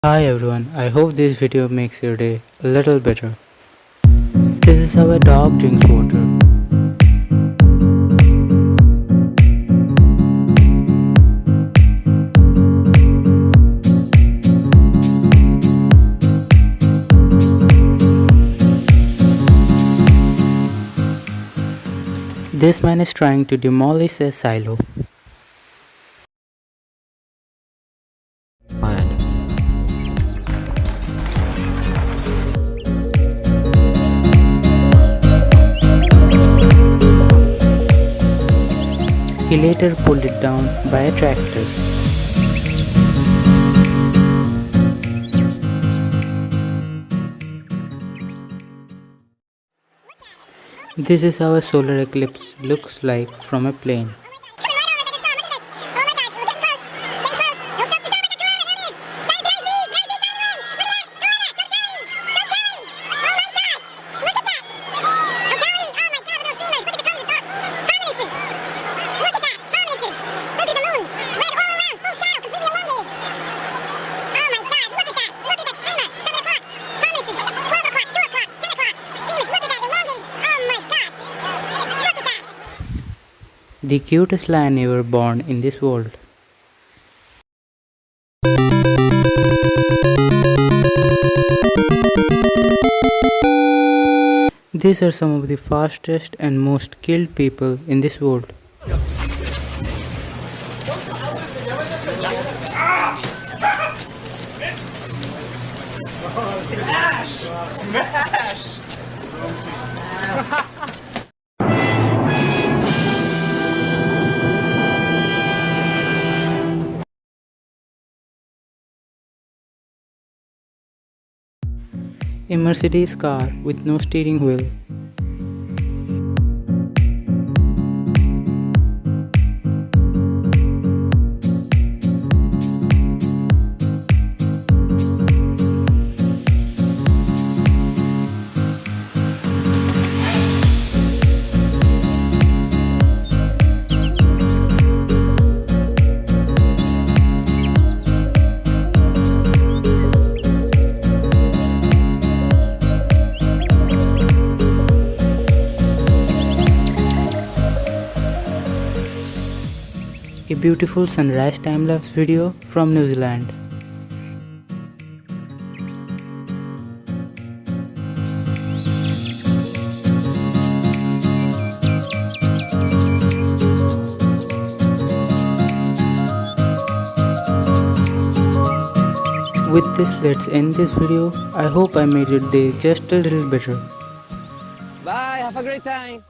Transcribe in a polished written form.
Hi everyone, I hope this video makes your day a little better. This is how a dog drinks water. This man is trying to demolish a silo. He later pulled it down by a tractor. This is how a solar eclipse looks like from a plane. The cutest lion ever born in this world. These are some of the fastest and most skilled people in this world. Smash! Smash! A Mercedes car with no steering wheel. A beautiful sunrise time-lapse video from New Zealand. With this, let's end this video. I hope I made your day just a little better. Bye, have a great time.